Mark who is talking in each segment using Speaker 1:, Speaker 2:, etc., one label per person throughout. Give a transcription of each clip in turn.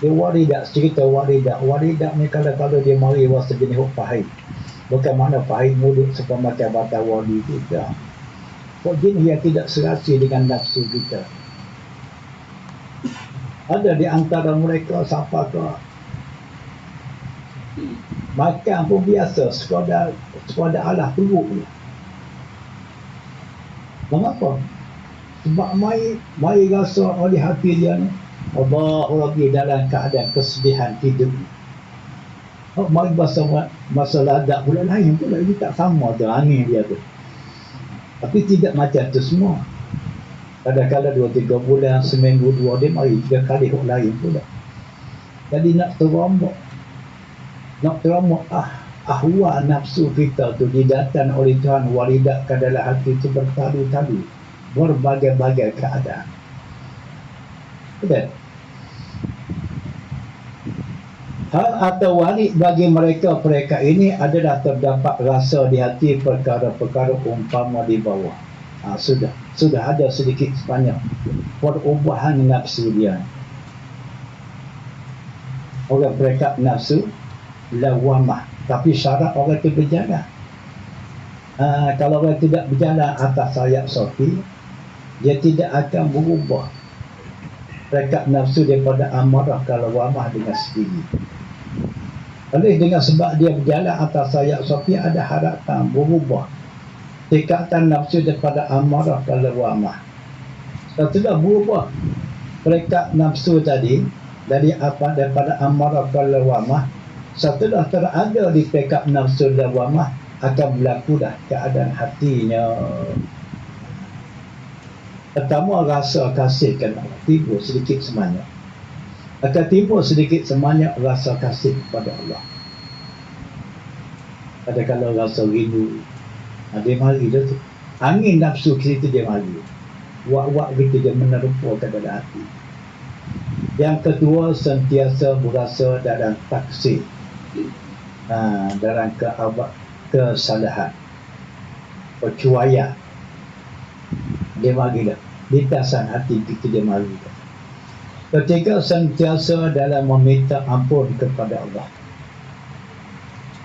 Speaker 1: Dia waridak, cerita waridak ni kalau dia mari rasa jenis pahit. Bukan mana pahit mulut supaya makan batang wali kita. Kok jenis yang tidak serasi dengan nafsu kita. Ada di antara mereka siapa ke makan pun biasa sekadar alah perut je. Mengapa? Sebab mai rasa oleh hati dia ni Allah lagi dalam keadaan kesedihan hidup. Mari masa ladak pula lain pula, dia tak sama tu angin dia tu. Tapi tidak macam tu semua. Kadang-kadang 2-3 bulan, seminggu 2 dia mari 3 kali hok lain pula. Jadi nak teramuk ahwa nafsu kita tu didatang oleh Tuhan waridak ke dalam hati tu bertalu-talu, berbagai-bagai keadaan. Betul? Hal atau warik bagi mereka ini adalah terdapat rasa di hati perkara-perkara umpama di bawah. Sudah ada sedikit sebanyak perubahan nafsu dia. Orang mereka nafsu lawamah, tapi syarat orang itu berjalan. Kalau orang tidak berjalan atas sayap sapi, dia tidak akan berubah. Mereka nafsu daripada amarah ke lawamah dengan sendiri. Oleh dengan sebab dia berjalan atas sayap sapi, ada harapan berubah tingkatan nafsu daripada amarah ke lawamah. Setelah berubah mereka nafsu tadi daripada amarah ke lawamah, setelah terada di pekat nafsu lawamah, akan berlaku dah keadaan hatinya. Pertama, rasa kasih kan timbul sedikit sebanyak. Akan timbul sedikit sebanyak rasa kasih kepada Allah. Kadang-kadang rasa rindu, dia mari dah tu. Angin nafsu kita dia mari. Wak-wak kita dia menerupa ke dalam hati. Yang kedua, sentiasa berasa dalam taksir, dalam kesalahan, percuaian. Dia mari dah. Lintasan hati kita dia mari dah. Ketiga, sentiasa dalam meminta ampun kepada Allah.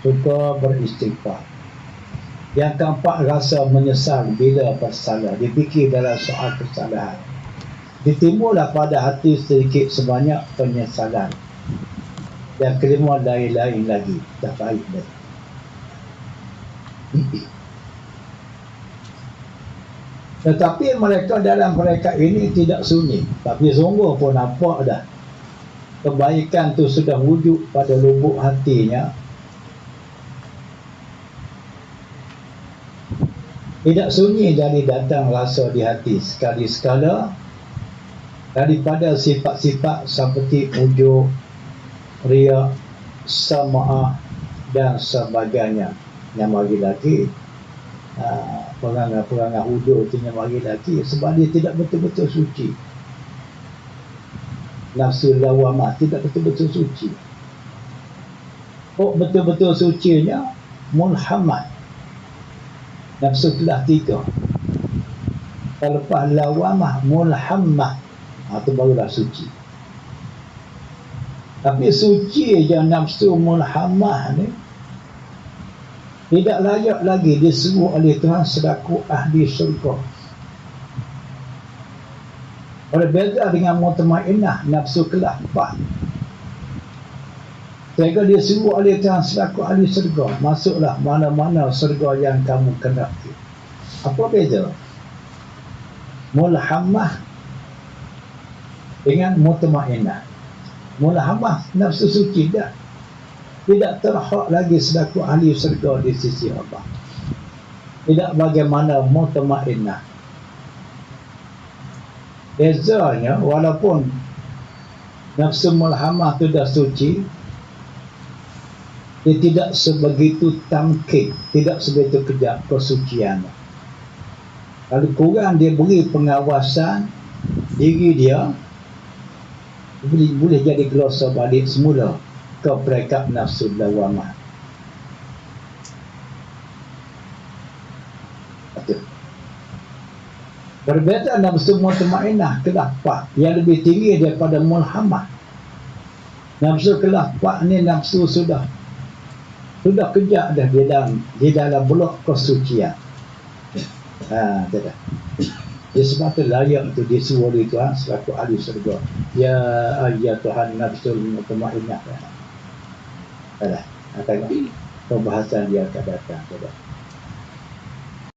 Speaker 1: Suka beristighfar. Yang keempat, rasa menyesal bila bersalah. Dipikir dalam soal kesalahan. Ditimbullah pada hati sedikit sebanyak penyesalan. Yang kelima, lain-lain lagi. Tak baik lagi. Tetapi dalam mereka ini tidak sunyi. Tapi sungguh pun nampak dah kebaikan tu sudah wujud pada lubuk hatinya. Tidak sunyi dari datang rasa di hati sekali-sekala daripada sifat-sifat seperti ujub, riya, sama'ah dan sebagainya. Yang lagi perangai-perangai hudud itu yang lagi sebab dia tidak betul-betul suci. Nafsu lawamah tidak betul-betul suci. Betul-betul sucinya mulhamad. Nafsu kelas 3. Kalau lepas lawamah mulhammah, itu barulah suci. Tapi suci je nafsu mulhammah ni tidak layak lagi disebut oleh Tuhan selaku ahli syurga. Berbeza dengan mutmainnah nafsu kelas 4. Sehingga dia sebut oleh Tuhan selaku ahli syurga. Masuklah mana-mana syurga yang kamu kendaki. Apa beza? Mulhammah dengan mutmainnah. Mulhammah nafsu suci dah. Tidak terhak lagi selaku ahli syurga di sisi Allah. Tidak bagaimana mutmainnah. Bezanya, walaupun nafsu mulhamah itu dah suci, dia tidak sebegitu tamkin, tidak sebegitu kejap kesuciannya. Kalau kurang dia beri pengawasan diri dia, boleh jadi gelosa balik semula ke peringkat nafsu lawamah. Berbeza nafsu mutmainnah kelas 4 yang lebih tinggi daripada mulhamah. Nafsu kelas 4 ni nafsu sudah kejak dah di dalam blok kesucian. Tidak. Ya, sebab tu layak tu disuruh oleh Tuhan selaku ahli syurga. Ya Tuhan nafsul mutmainnah. Tengok pembahasan dia akan datang.